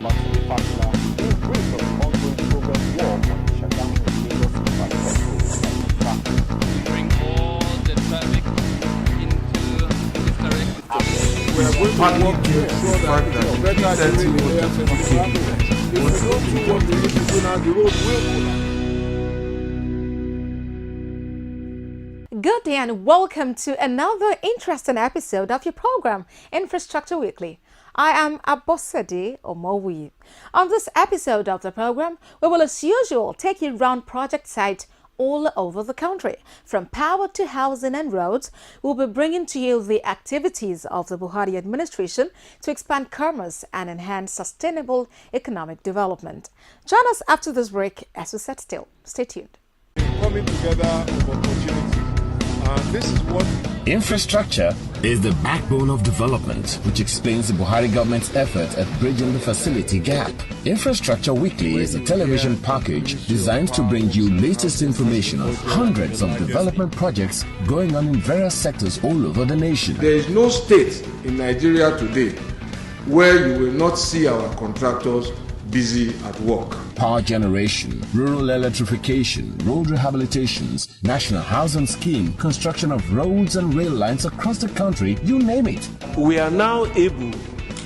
Massive partner in brief of ongoing progress work on the shutdown of Lagos Infra bring all the traffic into this direction. We are going to work to ensure that better during the day access to traffic. If we don't do what we need to do now, the road will. Good day and welcome to another interesting episode of your program, Infrastructure Weekly. I am Abosede Omowi. On this episode of the program, we will as usual take you around project sites all over the country. From power to housing and roads, we'll be bringing to you the activities of the Buhari administration to expand commerce and enhance sustainable economic development. Join us after this break as we set still. Stay tuned. Coming together of opportunities. This is what Infrastructure is the backbone of development, which explains the Buhari government's effort at bridging the facility gap. Infrastructure Weekly is a television package designed to bring you latest information on hundreds of development projects going on in various sectors all over the nation. there is no state in Nigeria today where you will not see our contractors busy at work. Power generation, rural electrification, road rehabilitations, national housing scheme, construction of roads and rail lines across the country, you name it. We are now able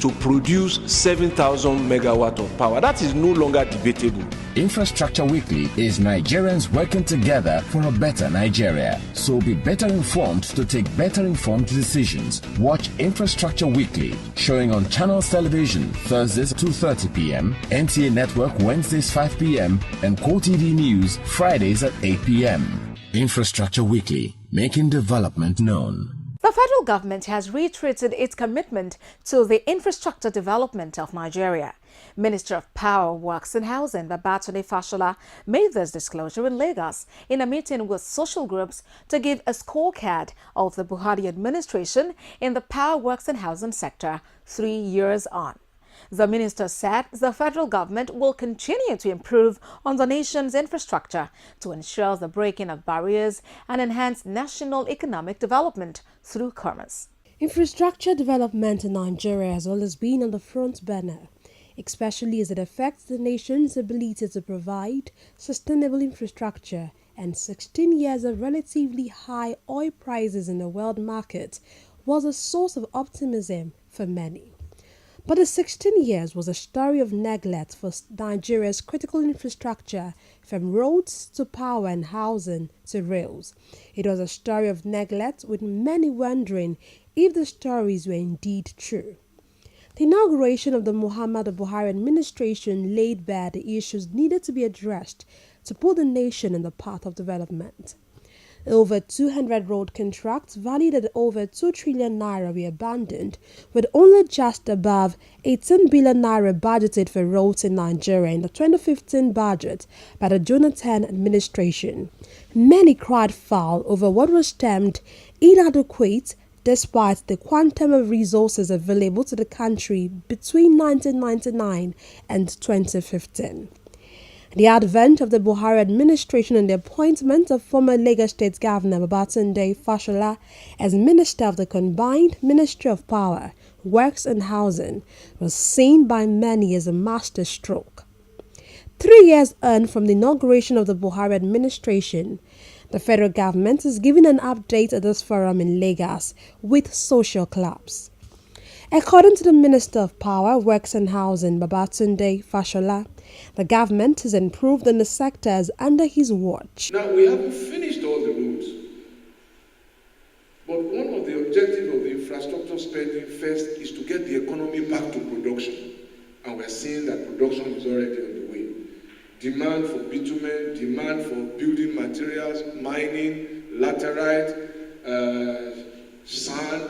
to produce 7,000 megawatt of power. That is no longer debatable. Infrastructure Weekly is Nigerians working together for a better Nigeria. So be better informed to take better informed decisions. Watch Infrastructure Weekly, showing on Channels Television Thursdays 2:30 p.m., NTA Network Wednesdays 5 p.m., and QTV News Fridays at 8 p.m. Infrastructure Weekly, making development known. The federal government has reiterated its commitment to the infrastructure development of Nigeria. Minister of Power, Works and Housing, Babatunde Fashola, made this disclosure in Lagos in a meeting with social groups to give a scorecard of the Buhari administration in the power, works and housing sector 3 years on. The minister said the federal government will continue to improve on the nation's infrastructure to ensure the breaking of barriers and enhance national economic development through commerce. Infrastructure development in Nigeria has always been on the front burner, especially as it affects the nation's ability to provide sustainable infrastructure, and 16 years of relatively high oil prices in the world market was a source of optimism for many. But the 16 years was a story of neglect for Nigeria's critical infrastructure, from roads to power and housing to rails. It was a story of neglect, with many wondering if the stories were indeed true. The inauguration of the Muhammadu Buhari administration laid bare the issues needed to be addressed to put the nation in the path of development. Over 200 road contracts valued at over 2 trillion naira were abandoned, with only just above 18 billion naira budgeted for roads in Nigeria in the 2015 budget by the Jonathan administration. Many cried foul over what was termed inadequate despite the quantum of resources available to the country between 1999 and 2015. The advent of the Buhari administration and the appointment of former Lagos State Governor Babatunde Fashola as Minister of the combined Ministry of Power, Works and Housing was seen by many as a masterstroke. 3 years on from the inauguration of the Buhari administration, the federal government is giving an update at this forum in Lagos with social clubs. According to the Minister of Power, Works and Housing, Babatunde Fashola, the government has improved in the sectors under his watch. Now, we haven't finished all the roads, but one of the objectives of the infrastructure spending first is to get the economy back to production, and we're seeing that production is already on the way. Demand for bitumen, demand for building materials, mining, laterite, sand,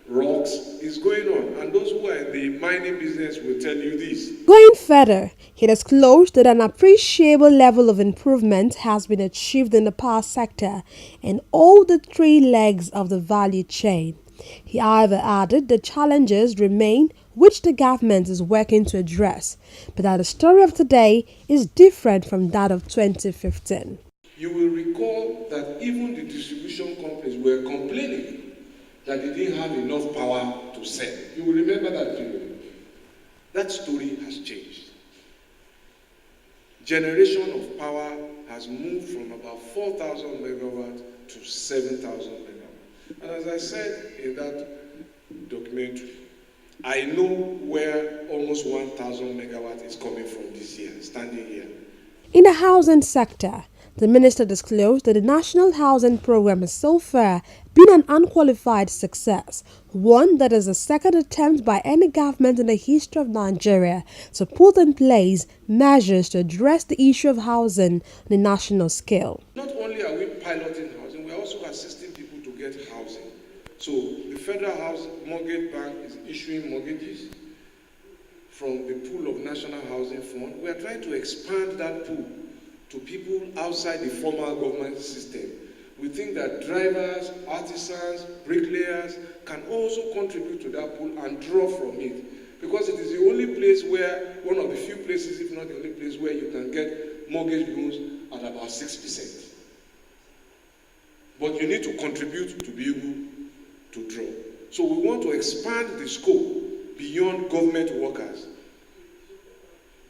rocks is going on, and those who are in the mining business will tell you this. Going further, he disclosed that an appreciable level of improvement has been achieved in the power sector in all the 3 legs of the value chain. He however added that challenges remain which the government is working to address, but that the story of today is different from that of 2015. You will recall that even the distribution companies were complaining that they didn't have enough power to sell. You will remember that period. That story has changed. Generation of power has moved from about 4,000 megawatts to 7,000 megawatts. And as I said in that documentary, I know where almost 1,000 megawatts is coming from this year, standing here. In the housing sector, the minister disclosed that the National Housing Program has so far been an unqualified success, one that is the second attempt by any government in the history of Nigeria to put in place measures to address the issue of housing on a national scale. Not only are we piloting housing, we are also assisting people to get housing. So the Federal House Mortgage Bank is issuing mortgages from the pool of National Housing Fund. We are trying to expand that pool to people outside the formal government system. We think that drivers, artisans, bricklayers can also contribute to that pool and draw from it, because it is the only place where, one of the few places, if not the only place, where you can get mortgage loans at about 6%. But you need to contribute to be able to draw. So we want to expand the scope beyond government workers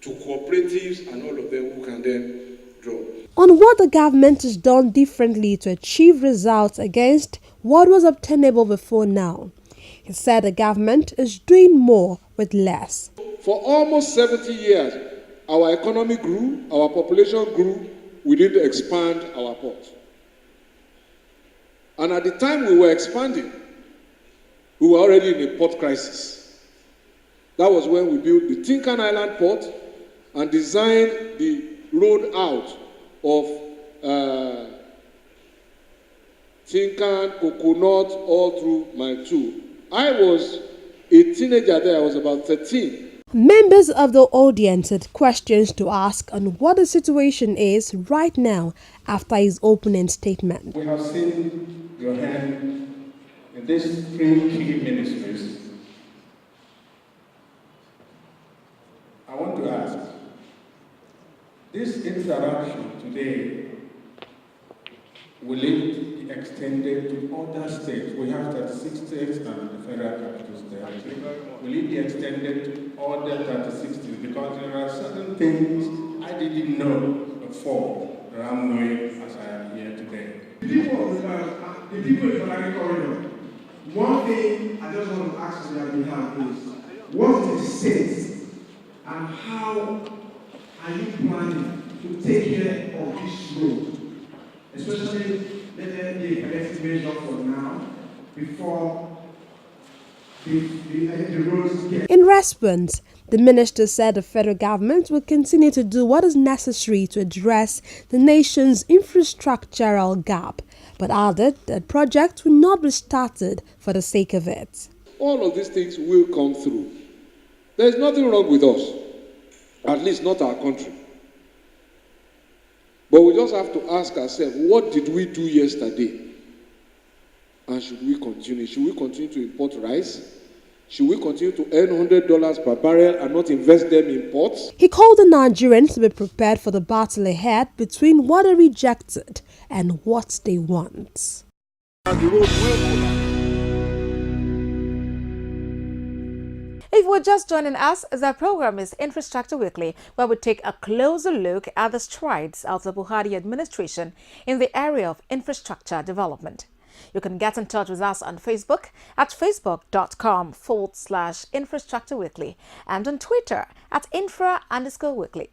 to cooperatives and all of them who can then draw. On what the government has done differently to achieve results against what was obtainable before now, he said the government is doing more with less. For almost 70 years, our economy grew, our population grew, we didn't expand our port. And at the time we were expanding, we were already in a port crisis. That was when we built the Tinkan Island port and designed the road out of Tinkan, Coconut, all through Mile 2. I was a teenager there, I was about 13. Members of the audience had questions to ask on what the situation is right now after his opening statement. We have seen your hand in these three key ministries. I want to ask, this interaction today, will it be extended to other states? We have 36 states and the federal capital territory. Will it be extended to other 36 states? Because there are certain things I didn't know before that I'm knowing as I am here today. The people in the corridor, one thing I just want to ask on their behalf is, what is the sense and how are you planning to take care of this road? Especially, let there be a collective measure for now, before the roads get... In response, the minister said the federal government will continue to do what is necessary to address the nation's infrastructural gap, but added that projects will not be started for the sake of it. All of these things will come through. There is nothing wrong with us, at least not our country. But we just have to ask ourselves, what did we do yesterday? And should we continue? Should we continue to import rice? Should we continue to earn $100 per barrel and not invest them in ports? He called the Nigerians to be prepared for the battle ahead between what they rejected and what they want. If you're just joining us, the program is Infrastructure Weekly, where we take a closer look at the strides of the Buhari administration in the area of infrastructure development. You can get in touch with us on Facebook at facebook.com/Infrastructure Weekly and on Twitter at Infra_Weekly.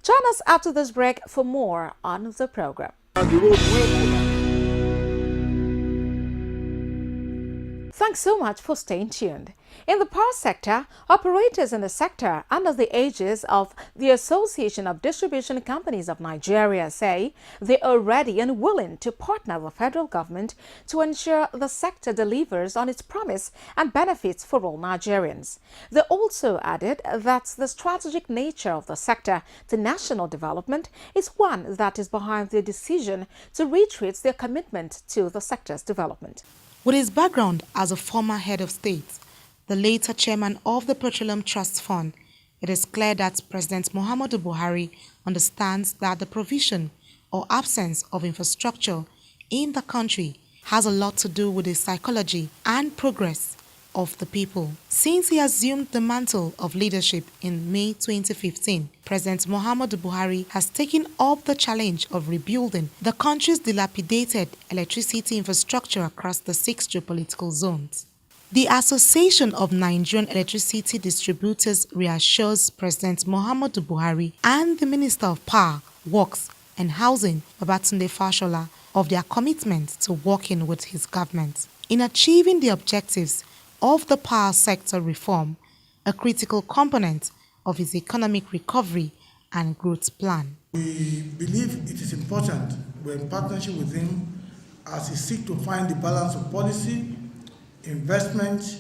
Join us after this break for more on the program. Thanks so much for staying tuned. In the power sector, operators in the sector under the aegis of the Association of Distribution Companies of Nigeria say they are ready and willing to partner with the federal government to ensure the sector delivers on its promise and benefits for all Nigerians. They also added that the strategic nature of the sector to national development is one that is behind their decision to reiterate their commitment to the sector's development. With his background as a former head of state, the later chairman of the Petroleum Trust Fund, it is clear that President Muhammadu Buhari understands that the provision or absence of infrastructure in the country has a lot to do with the psychology and progress of the people. Since he assumed the mantle of leadership in May 2015, President Muhammadu Buhari has taken up the challenge of rebuilding the country's dilapidated electricity infrastructure across the 6 geopolitical zones. The Association of Nigerian Electricity Distributors reassures President Muhammadu Buhari and the Minister of Power, Works and Housing, Babatunde Fashola, of their commitment to working with his government in achieving the objectives of the power sector reform, a critical component of his economic recovery and growth plan. We believe it is important we're in partnership with him as he seeks to find the balance of policy, investment,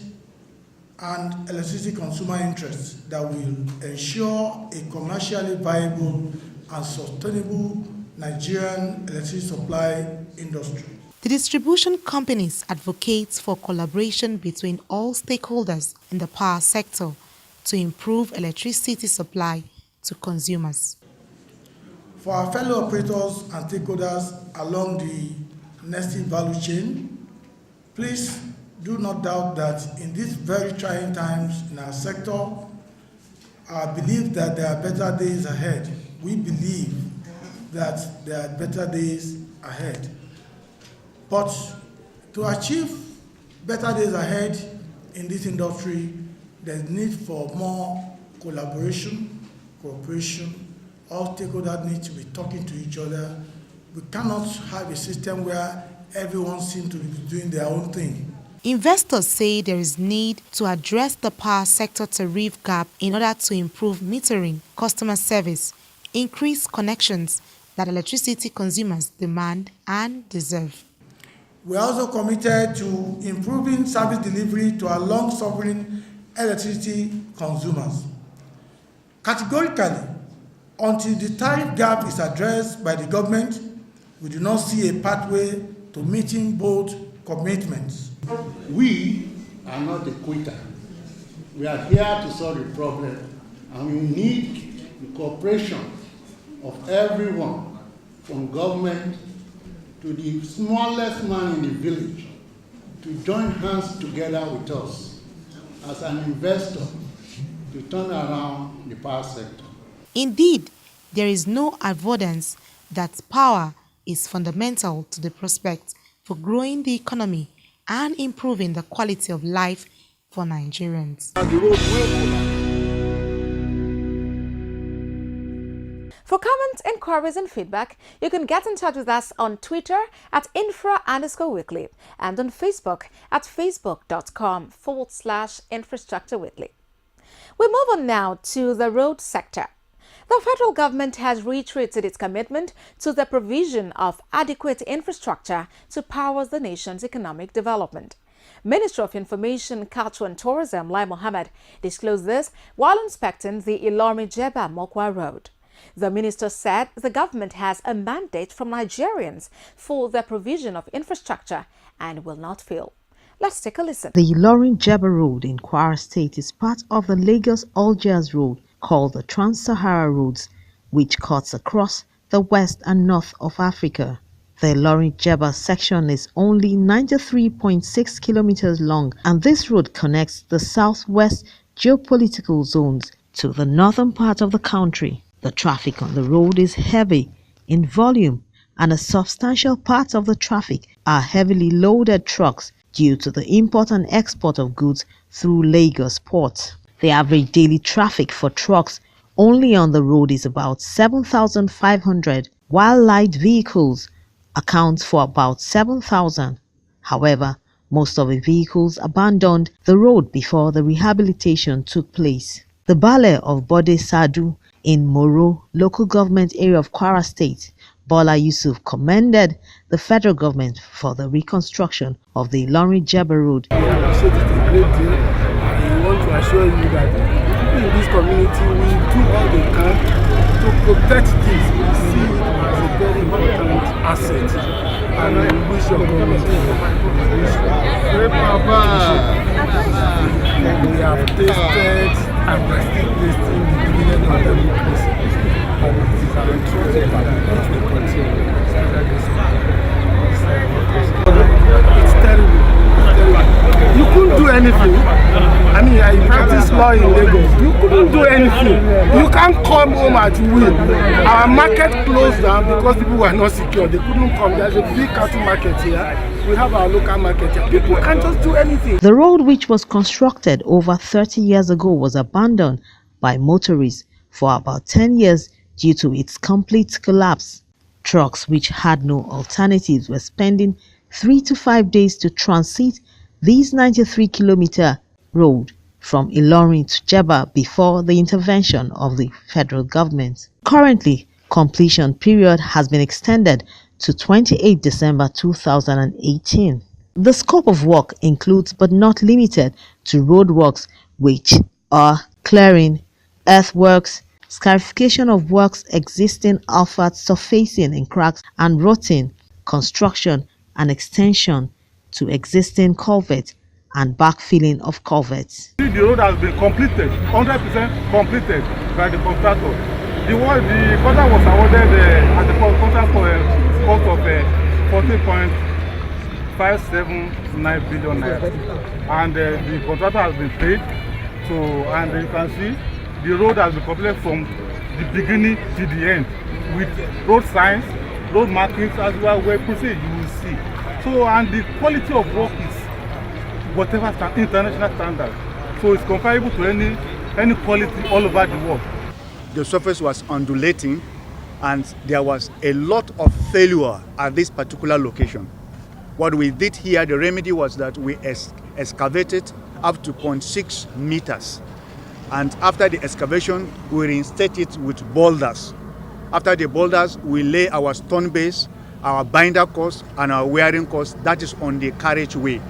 and electricity consumer interests that will ensure a commercially viable and sustainable Nigerian electricity supply industry. The distribution companies advocate for collaboration between all stakeholders in the power sector to improve electricity supply to consumers. For our fellow operators and stakeholders along the nesting value chain, please do not doubt that in these very trying times in our sector, I believe that there are better days ahead. We believe that there are better days ahead. But to achieve better days ahead in this industry, there's need for more collaboration, cooperation. All stakeholders need to be talking to each other. We cannot have a system where everyone seems to be doing their own thing. Investors say there is need to address the power sector tariff gap in order to improve metering, customer service, increase connections that electricity consumers demand and deserve. We are also committed to improving service delivery to our long-suffering electricity consumers. Categorically, until the tariff gap is addressed by the government, we do not see a pathway to meeting both commitments. We are not a quitter. We are here to solve the problem, and we need the cooperation of everyone, from government to the smallest man in the village, to join hands together with us as an investor to turn around the power sector. Indeed, there is no avoidance that power is fundamental to the prospect for growing the economy and improving the quality of life for Nigerians. For comments, inquiries, and feedback, you can get in touch with us on Twitter at infra_weekly and on Facebook at facebook.com/infrastructureweekly. We move on now to the road sector. The federal government has reiterated its commitment to the provision of adequate infrastructure to power the nation's economic development. Minister of Information, Culture and Tourism, Lai Mohammed, disclosed this while inspecting the Ilorin-Jeba-Mokwa Road. The minister said the government has a mandate from Nigerians for the provision of infrastructure and will not fail. Let's take a listen. The Ilorin-Jeba Road in Kwara State is part of the Lagos-Algiers Road called the Trans-Sahara Roads, which cuts across the west and north of Africa. The Ilorin-Jeba section is only 93.6 kilometers long, and this road connects the southwest geopolitical zones to the northern part of the country. The traffic on the road is heavy in volume, and a substantial part of the traffic are heavily loaded trucks due to the import and export of goods through Lagos port. The average daily traffic for trucks only on the road is about 7,500, while light vehicles account for about 7,000. However, most of the vehicles abandoned the road before the rehabilitation took place. The Baale of Bode Sadu in Moro local government area of Kwara State, Bola Yusuf, commended the federal government for the reconstruction of the Ilorin-Jeba Road. We appreciate it a great deal, and we want to assure you that people in this community will do all they can to protect this. We see it as a very important asset, and we wish your government we have tasted and we're still tasting the dividend of democracy, and it is our truth that we continue. It's terrible. You couldn't do anything. anything. You can't come home at will. Our market closed down because people were not secure. They couldn't come. There's a big cattle market here. We have our local market here. People can't just do anything. The road, which was constructed over 30 years ago, was abandoned by motorists for about 10 years due to its complete collapse. Trucks which had no alternatives were spending 3 to 5 days to transit this 93-kilometer road from Ilorin to Jeba before the intervention of the federal government. Currently, completion period has been extended to 28 December 2018. The scope of work includes but not limited to road works, which are clearing, earthworks, scarification of works existing asphalt surfacing in cracks and rotting, construction and extension to existing culverts and backfilling of culverts. The road has been completed, 100% completed by the contractor. The contract was awarded at the contract for a cost of 14.579 billion naira, and the contractor has been paid. So, and you can see the road has been completed from the beginning to the end with road signs, road markings as well. Where proceed, you will see. So, and the quality of work is whatever international standard. So it's comparable to any quality all over the world. The surface was undulating and there was a lot of failure at this particular location. What we did here, the remedy was that we excavated up to 0.6 meters. And after the excavation, we reinstate it with boulders. After the boulders, we lay our stone base, our binder course, and our wearing course. That is on the carriageway.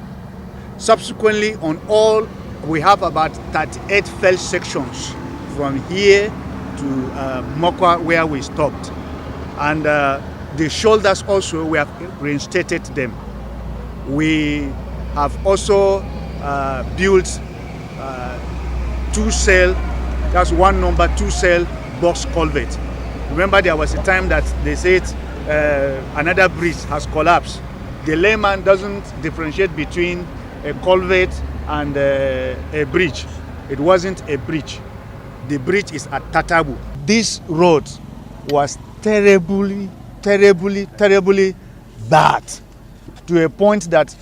Subsequently, on all, we have about 38 fell sections from here to Mokwa, where we stopped. And the shoulders also, we have reinstated them. We have also built 2-cell, that's one number 2-cell box culvert. Remember, there was a time that they said another bridge has collapsed. The layman doesn't differentiate between a culvert and a bridge. It wasn't a bridge. The bridge is at Tatabu. This road was terribly bad, to a point that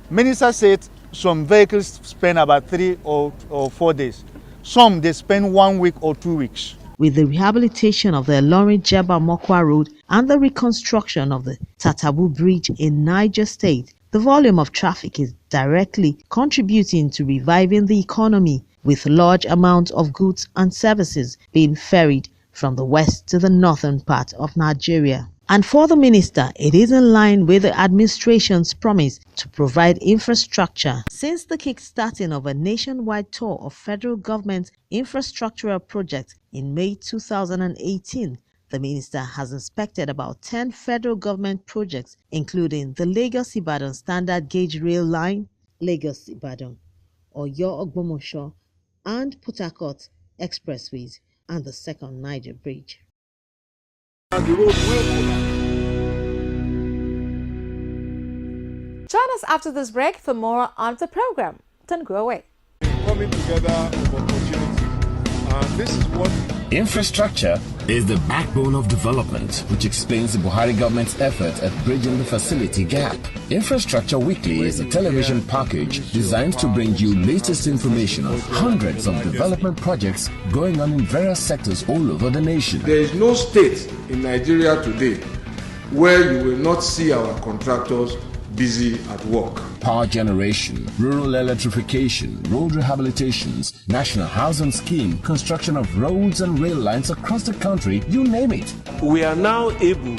minister said some vehicles spend about 3 or 4 days. Some, they spend 1 week or 2 weeks. With the rehabilitation of the Ilorin-Jeba-Mokwa Road and the reconstruction of the Tatabu Bridge in Niger State, the volume of traffic is directly contributing to reviving the economy, with large amounts of goods and services being ferried from the west to the northern part of Nigeria. And for the minister, it is in line with the administration's promise to provide infrastructure. Since the kickstarting of a nationwide tour of federal government infrastructural projects in May 2018, the minister has inspected about 10 federal government projects, including the Lagos-Ibadan Standard Gauge Rail Line, Lagos-Ibadan, Oyo-Ogbomosho, and Port Harcourt Expressways, and the second Niger Bridge. Join us after this break for more on the program. Don't go away. Coming together of opportunities, and this is what infrastructure is the backbone of development, which explains the Buhari government's effort at bridging the facility gap. Infrastructure Weekly is a television package designed to bring you latest information on hundreds of development projects going on in various sectors all over the nation. There is no state in Nigeria today where you will not see our contractors busy at work. Power generation, rural electrification, road rehabilitations, national housing scheme, construction of roads and rail lines across the country, you name it. We are now able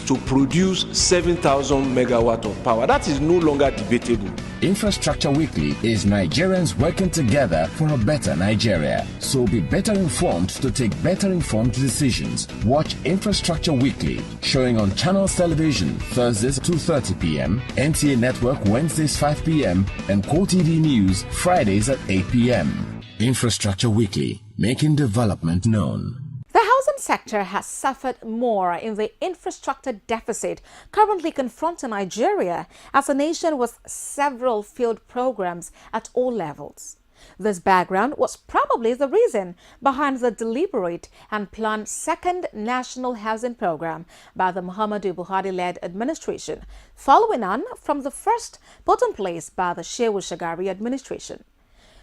to produce 7,000 megawatt of power. That is no longer debatable. Infrastructure Weekly is Nigerians working together for a better Nigeria. So be better informed to take better informed decisions. Watch Infrastructure Weekly, showing on Channels Television Thursdays 2:30 p.m., NTA Network Wednesdays 5 p.m., and Core TV News Fridays at 8 p.m. Infrastructure Weekly, making development known. The housing sector has suffered more in the infrastructure deficit currently confronting Nigeria as a nation with several failed programs at all levels. This background was probably the reason behind the deliberate and planned second national housing program by the Muhammadu Buhari-led administration, following on from the first put in place by the Shehu Shagari administration.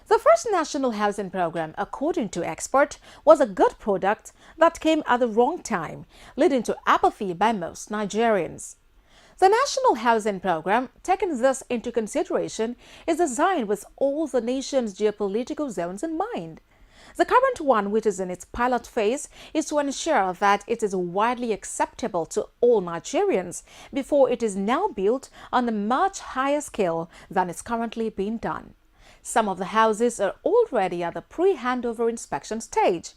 The first national housing program, according to experts, was a good product that came at the wrong time, leading to apathy by most Nigerians. The National Housing Program, taking this into consideration, is designed with all the nation's geopolitical zones in mind. The current one, which is in its pilot phase, is to ensure that it is widely acceptable to all Nigerians before it is now built on a much higher scale than is currently being done. Some of the houses are already at the pre-handover inspection stage.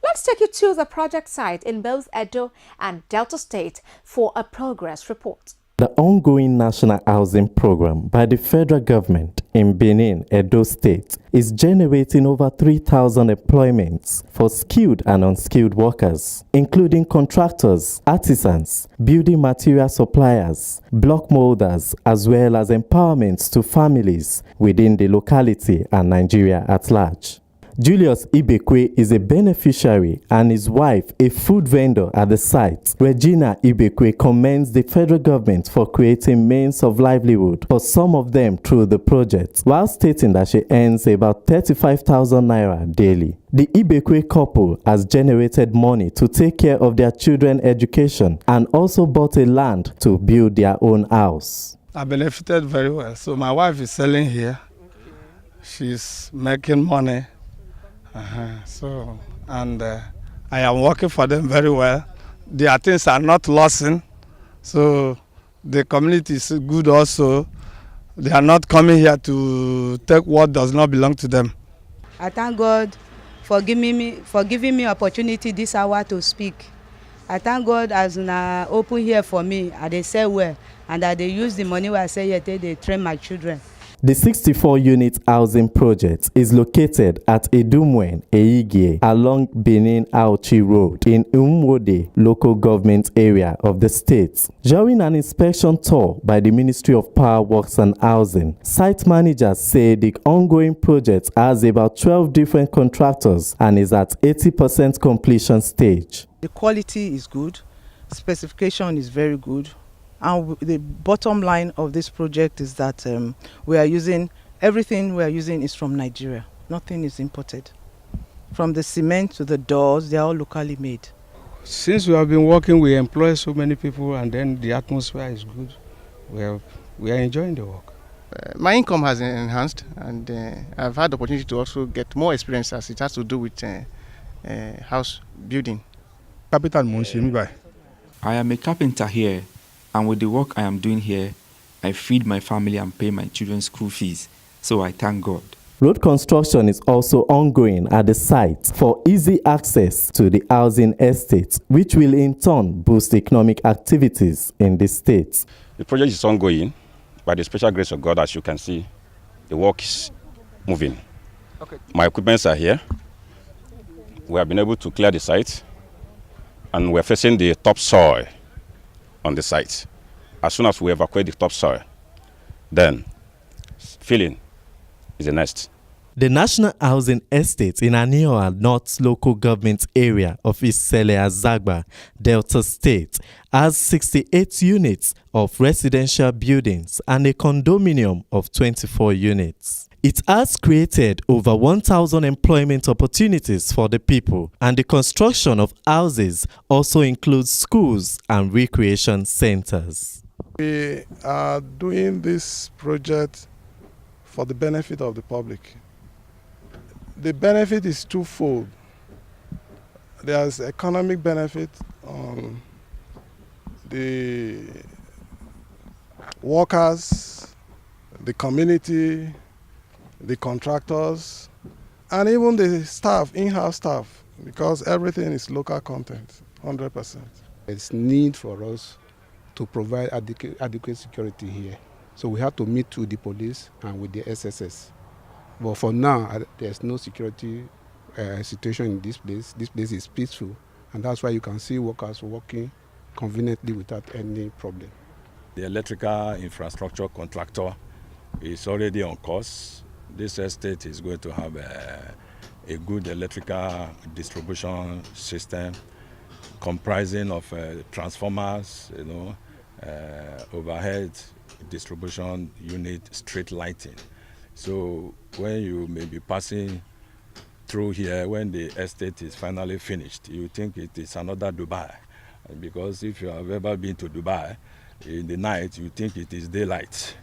Let's take you to the project site in both Edo and Delta State for a progress report. The ongoing national housing program by the federal government in Benin, Edo State, is generating over 3,000 employments for skilled and unskilled workers, including contractors, artisans, building material suppliers, block molders, as well as empowerment to families within the locality and Nigeria at large. Julius Ibekwe is a beneficiary and his wife a food vendor at the site. Regina Ibekwe commends the federal government for creating means of livelihood for some of them through the project, while stating that she earns about 35,000 naira daily. The Ibekwe couple has generated money to take care of their children's education and also bought a land to build their own house. I benefited very well. So my wife is selling here. She's making money. I am working for them very well. Their things are not losing, so the community is good also. They are not coming here to take what does not belong to them. I thank God for giving me opportunity this hour to speak. I thank God as open here for me, and they say well, and that they use the money where I say here, they train my children. The 64-unit housing project is located at Edumwen, Eigie, along Benin-Auchi Road in Umwode local government area of the state. During an inspection tour by the Ministry of Power Works and Housing, site managers say the ongoing project has about 12 different contractors and is at 80% completion stage. The quality is good, specification is very good. And the bottom line of this project is that everything we are using is from Nigeria. Nothing is imported. From the cement to the doors, they are all locally made. Since we have been working, we employ so many people, and then the atmosphere is good. We are enjoying the work. My income has enhanced, and I've had the opportunity to also get more experience as it has to do with house building. I am a carpenter here. And with the work I am doing here, I feed my family and pay my children's school fees. So I thank God. Road construction is also ongoing at the site for easy access to the housing estate, which will in turn boost economic activities in the state. The project is ongoing. By the special grace of God, as you can see, the work is moving. Okay. My equipments are here. We have been able to clear the site, and we're facing the topsoil on the site. As soon as we evacuate the topsoil, then filling is the next. The National Housing Estate in Aniola North local government area of East Sele Azagba, Delta State, has 68 units of residential buildings and a condominium of 24 units. It has created over 1,000 employment opportunities for the people, and the construction of houses also includes schools and recreation centers. We are doing this project for the benefit of the public. The benefit is twofold. There's economic benefit on the workers, the community, the contractors, and even the staff, in-house staff, because everything is local content, 100%. It's need for us to provide adequate security here. So we have to meet with the police and with the SSS. But for now, there's no security situation in this place. This place is peaceful, and that's why you can see workers working conveniently without any problem. The electrical infrastructure contractor is already on course. this estate is going to have a good electrical distribution system comprising of transformers, overhead distribution unit, street lighting. So when you may be passing through here, when the estate is finally finished, you think it is another Dubai. Because if you have ever been to Dubai, in the night you think it is daylight.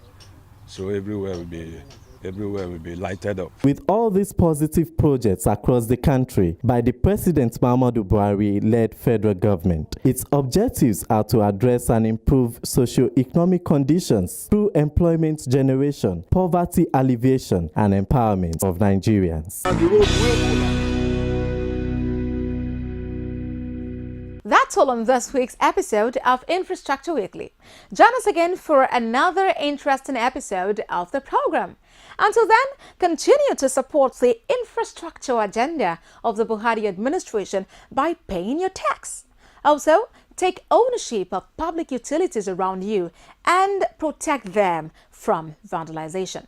So everywhere will be lighted up. With all these positive projects across the country by the President Muhammadu Buhari-led federal government, its objectives are to address and improve socio-economic conditions through employment generation, poverty alleviation, and empowerment of Nigerians. That's all on this week's episode of Infrastructure Weekly. Join us again for another interesting episode of the program. Until then, continue to support the infrastructure agenda of the Buhari administration by paying your tax. Also, take ownership of public utilities around you and protect them from vandalization.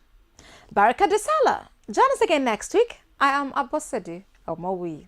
Baraka Desala. Join us again next week. I am Abbasadi Omowi.